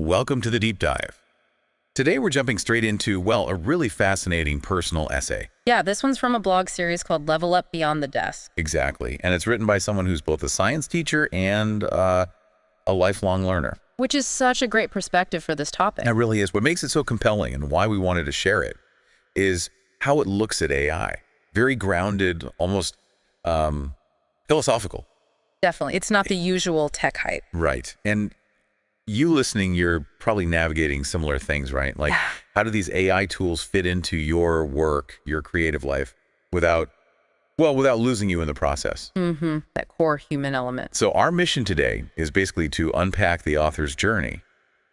Welcome to the deep dive. Today we're jumping straight into, well, a really fascinating personal essay. Yeah, this one's from a blog series called Level Up Beyond the Desk. Exactly. And it's written by someone who's both a science teacher and a lifelong learner. Which is such a great perspective for this topic. It really is. What makes it so compelling and why we wanted to share it is how it looks at AI. Very grounded, almost philosophical. Definitely. It's not the usual tech hype. Right. And you listening, you're probably navigating similar things, right? Like, how do these AI tools fit into your work, your creative life, without losing you in the process? That core human element. So our mission today is basically to unpack the author's journey,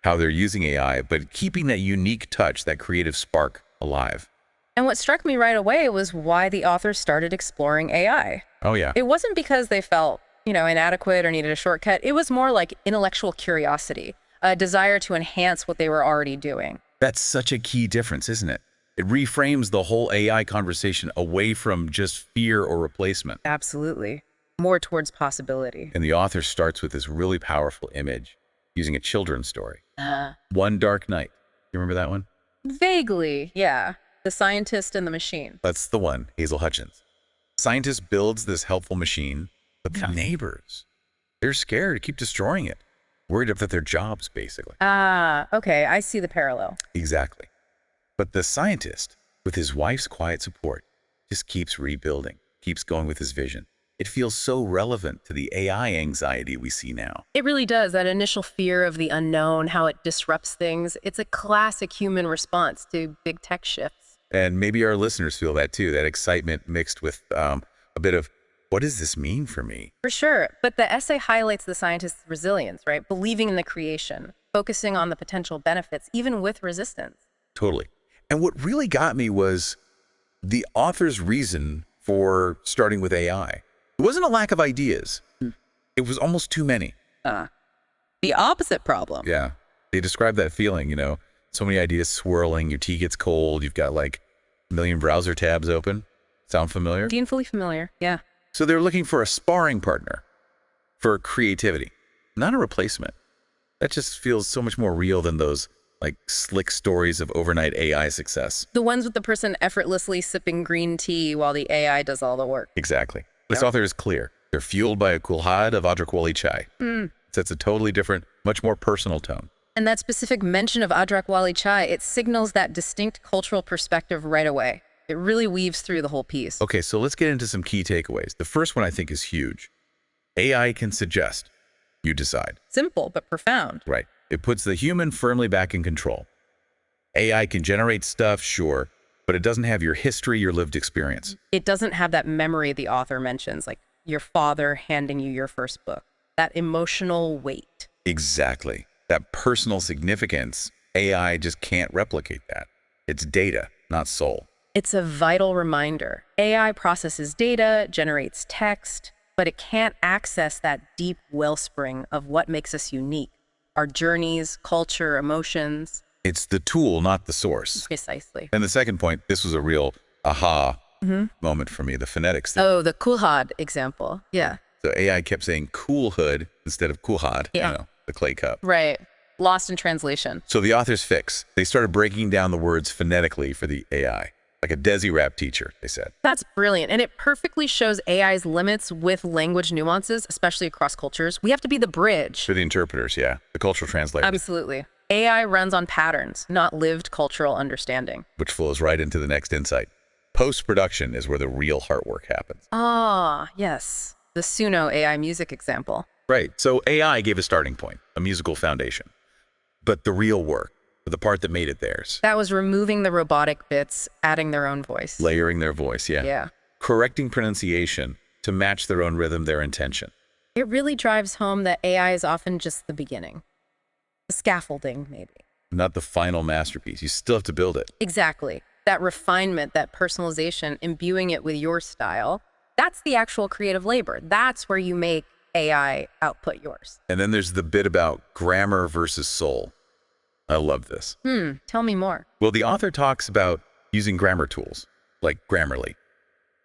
how they're using AI, but keeping that unique touch, that creative spark alive. And what struck me right away was why the authors started exploring AI. Oh, yeah. It wasn't because they felt, inadequate or needed a shortcut. It was more like intellectual curiosity, a desire to enhance what they were already doing. That's such a key difference, isn't it? It reframes the whole AI conversation away from just fear or replacement. Absolutely. More towards possibility. And the author starts with this really powerful image using a children's story. One Dark Night. You remember that one? Vaguely, yeah. The scientist and the machine. That's the one, Hazel Hutchins. Scientist builds this helpful machine, but the neighbors, they're scared to keep destroying it. Worried about their jobs, basically. Okay, I see the parallel. Exactly. But the scientist, with his wife's quiet support, just keeps rebuilding, keeps going with his vision. It feels so relevant to the AI anxiety we see now. It really does. That initial fear of the unknown, how it disrupts things. It's a classic human response to big tech shifts. And maybe our listeners feel that too, that excitement mixed with a bit of, what does this mean for me? For sure. But the essay highlights the scientist's resilience, right? Believing in the creation, focusing on the potential benefits, even with resistance. Totally. And what really got me was the author's reason for starting with AI. It wasn't a lack of ideas. It was almost too many. The opposite problem. Yeah. They describe that feeling, so many ideas swirling, your tea gets cold, you've got like a million browser tabs open. Sound familiar? Painfully familiar, yeah. So they're looking for a sparring partner for creativity, not a replacement. That just feels so much more real than those like slick stories of overnight AI success. The ones with the person effortlessly sipping green tea while the AI does all the work. Exactly. This author is clear. They're fueled by a kulhad of Adrak Wali chai. Sets a totally different, much more personal tone. And that specific mention of Adrak Wali chai, it signals that distinct cultural perspective right away. It really weaves through the whole piece. Okay, so let's get into some key takeaways. The first one I think is huge. AI can suggest. You decide. Simple, but profound. Right. It puts the human firmly back in control. AI can generate stuff, sure, but it doesn't have your history, your lived experience. It doesn't have that memory the author mentions, like your father handing you your first book. That emotional weight. Exactly. That personal significance, AI just can't replicate that. It's data, not soul. It's a vital reminder. AI processes data, generates text, but it can't access that deep wellspring of what makes us unique. Our journeys, culture, emotions. It's the tool, not the source. Precisely. And the second point, this was a real aha moment for me, the phonetics thing. Oh, the kulhad example. Yeah. So AI kept saying cool hood instead of kulhad, the clay cup. Right. Lost in translation. So the author's fix, they started breaking down the words phonetically for the AI. Like a Desi rap teacher, they said. That's brilliant. And it perfectly shows AI's limits with language nuances, especially across cultures. We have to be the bridge. For the interpreters, yeah. The cultural translators. Absolutely. AI runs on patterns, not lived cultural understanding. Which flows right into the next insight. Post-production is where the real heart work happens. Yes. The Suno AI music example. Right. So AI gave a starting point, a musical foundation. But the real work, the part that made it theirs. That was removing the robotic bits, adding their own voice. Layering their voice, yeah. Yeah. Correcting pronunciation to match their own rhythm, their intention. It really drives home that AI is often just the beginning. The scaffolding, maybe. Not the final masterpiece. You still have to build it. Exactly. That refinement, that personalization, imbuing it with your style, that's the actual creative labor. That's where you make AI output yours. And then there's the bit about grammar versus soul. I love this. Tell me more. Well, the author talks about using grammar tools, like Grammarly.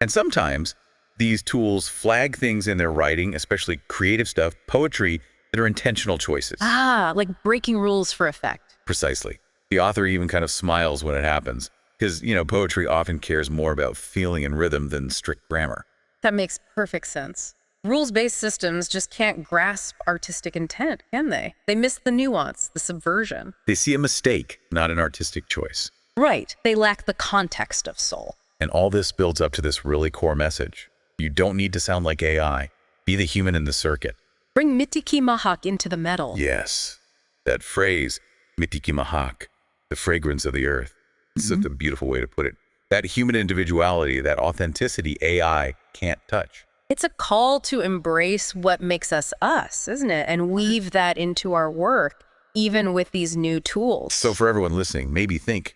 And sometimes these tools flag things in their writing, especially creative stuff, poetry, that are intentional choices. Ah, like breaking rules for effect. Precisely. The author even kind of smiles when it happens, because, poetry often cares more about feeling and rhythm than strict grammar. That makes perfect sense. Rules-based systems just can't grasp artistic intent, can they? They miss the nuance, the subversion. They see a mistake, not an artistic choice. Right. They lack the context of soul. And all this builds up to this really core message. You don't need to sound like AI. Be the human in the circuit. Bring Mitti mahak into the metal. Yes. That phrase, Mitti mahak, the fragrance of the earth. It's such a beautiful way to put it. That human individuality, that authenticity AI can't touch. It's a call to embrace what makes us us, isn't it? And weave that into our work, even with these new tools. So for everyone listening, maybe think,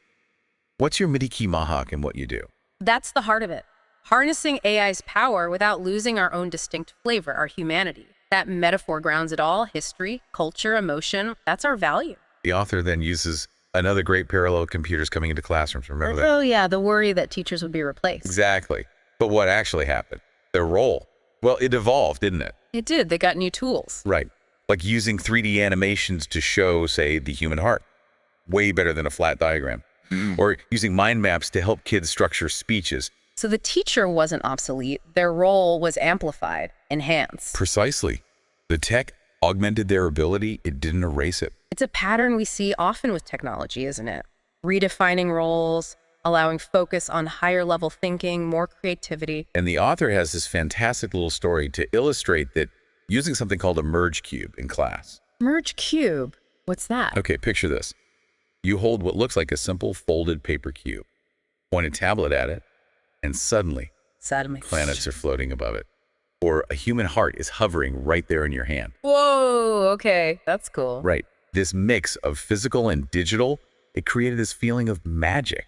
what's your Mitti mahak in what you do? That's the heart of it. Harnessing AI's power without losing our own distinct flavor, our humanity. That metaphor grounds it all: history, culture, emotion. That's our value. The author then uses another great parallel: computers coming into classrooms. Remember that? Oh yeah, the worry that teachers would be replaced. Exactly. But what actually happened? Their role. Well, it evolved, didn't it? It did. They got new tools. Right. Like using 3D animations to show, say, the human heart. Way better than a flat diagram. Or using mind maps to help kids structure speeches. So the teacher wasn't obsolete. Their role was amplified, enhanced. Precisely. The tech augmented their ability. It didn't erase it. It's a pattern we see often with technology, isn't it? Redefining roles, allowing focus on higher level thinking, more creativity. And the author has this fantastic little story to illustrate that using something called a merge cube in class. Merge cube. What's that? Okay, picture this. You hold what looks like a simple folded paper cube, point a tablet at it, and suddenly planets are floating above it. Or a human heart is hovering right there in your hand. Whoa, okay. That's cool. Right. This mix of physical and digital, it created this feeling of magic.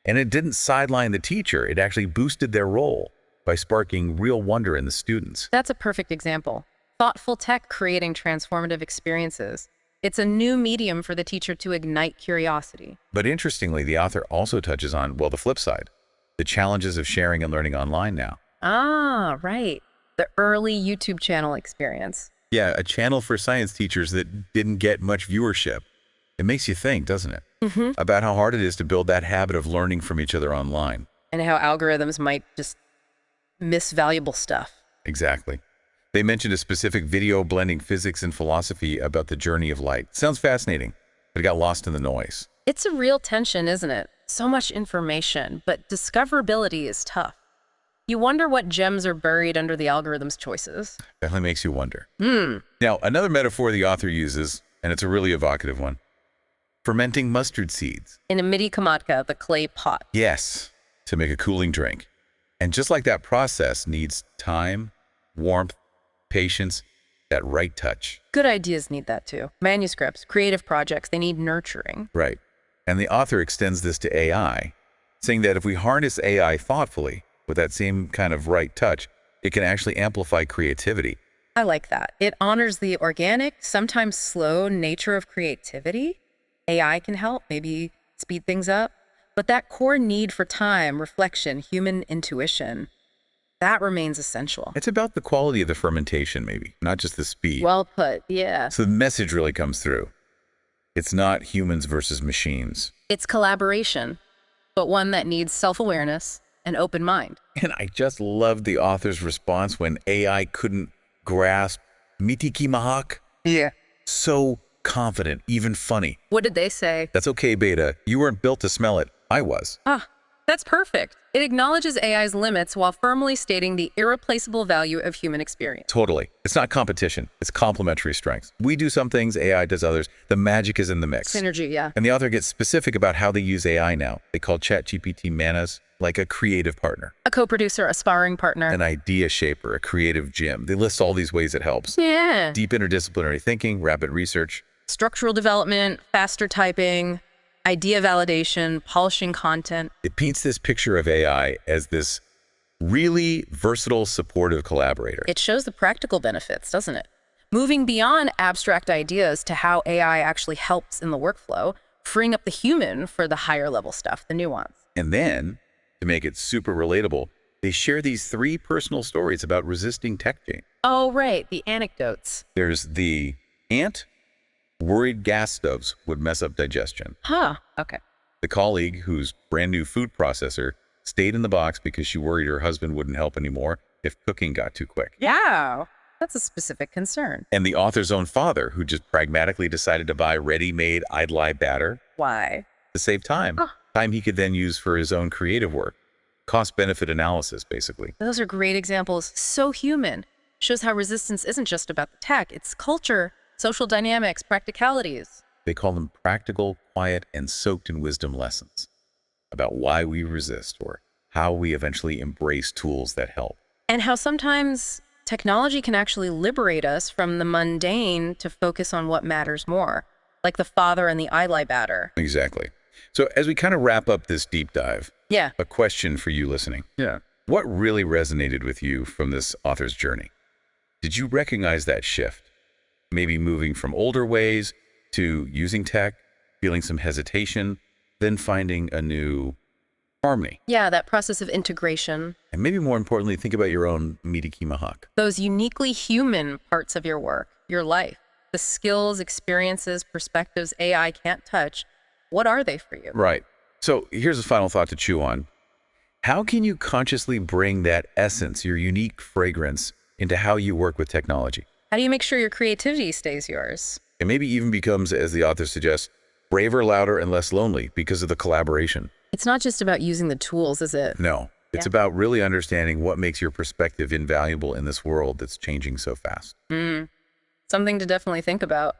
And it didn't sideline the teacher. It actually boosted their role by sparking real wonder in the students. That's a perfect example. Thoughtful tech creating transformative experiences. It's a new medium for the teacher to ignite curiosity. But interestingly, the author also touches on, well, the flip side, the challenges of sharing and learning online now. Ah, right. The early YouTube channel experience. Yeah, a channel for science teachers that didn't get much viewership. It makes you think, doesn't it? About how hard it is to build that habit of learning from each other online. And how algorithms might just miss valuable stuff. Exactly. They mentioned a specific video blending physics and philosophy about the journey of light. Sounds fascinating, but it got lost in the noise. It's a real tension, isn't it? So much information, but discoverability is tough. You wonder what gems are buried under the algorithm's choices. Definitely makes you wonder. Now, another metaphor the author uses, and it's a really evocative one, fermenting mustard seeds. In a Mitti kamatka, the clay pot. Yes, to make a cooling drink. And just like that process needs time, warmth, patience, that right touch. Good ideas need that too. Manuscripts, creative projects, they need nurturing. Right. And the author extends this to AI, saying that if we harness AI thoughtfully, with that same kind of right touch, it can actually amplify creativity. I like that. It honors the organic, sometimes slow nature of creativity. AI can help, maybe speed things up. But that core need for time, reflection, human intuition, that remains essential. It's about the quality of the fermentation, maybe, not just the speed. Well put, yeah. So the message really comes through. It's not humans versus machines. It's collaboration, but one that needs self-awareness, an open mind. And I just loved the author's response when AI couldn't grasp Mitti mahak. Yeah. So confident, even funny. What did they say? That's okay, Beta. You weren't built to smell it. I was. Ah, that's perfect. It acknowledges AI's limits while firmly stating the irreplaceable value of human experience. Totally. It's not competition. It's complementary strengths. We do some things, AI does others. The magic is in the mix. Synergy, yeah. And the author gets specific about how they use AI now. They call ChatGPT Manas like a creative partner. A co-producer, a sparring partner. An idea shaper, a creative gym. They list all these ways it helps. Yeah. Deep interdisciplinary thinking, rapid research. Structural development, faster typing, idea validation, polishing content. It paints this picture of AI as this really versatile, supportive collaborator. It shows the practical benefits, doesn't it? Moving beyond abstract ideas to how AI actually helps in the workflow, freeing up the human for the higher level stuff, the nuance. And then, to make it super relatable, they share these 3 personal stories about resisting tech change. Oh, right, the anecdotes. There's the aunt worried gas stoves would mess up digestion. Huh, okay. The colleague whose brand new food processor stayed in the box because she worried her husband wouldn't help anymore if cooking got too quick. Yeah, that's a specific concern. And the author's own father, who just pragmatically decided to buy ready-made I'd-lie batter Why? to save time. Time he could then use for his own creative work. Cost-benefit analysis, basically. Those are great examples. So human. Shows how resistance isn't just about the tech. It's culture, social dynamics, practicalities. They call them practical, quiet, and soaked in wisdom lessons about why we resist or how we eventually embrace tools that help. And how sometimes technology can actually liberate us from the mundane to focus on what matters more, like the father and the eye batter. Exactly. So as we kind of wrap up this deep dive, Yeah. a question for you listening. Yeah. What really resonated with you from this author's journey? Did you recognize that shift? Maybe moving from older ways to using tech, feeling some hesitation, then finding a new harmony. Yeah, that process of integration. And maybe more importantly, think about your own Mitti Mahak. Those uniquely human parts of your work, your life, the skills, experiences, perspectives AI can't touch. What are they for you? Right. So here's a final thought to chew on. How can you consciously bring that essence, your unique fragrance, into how you work with technology? How do you make sure your creativity stays yours? It maybe even becomes, as the author suggests, braver, louder, and less lonely because of the collaboration. It's not just about using the tools, is it? No, it's Yeah. about really understanding what makes your perspective invaluable in this world that's changing so fast. Something to definitely think about.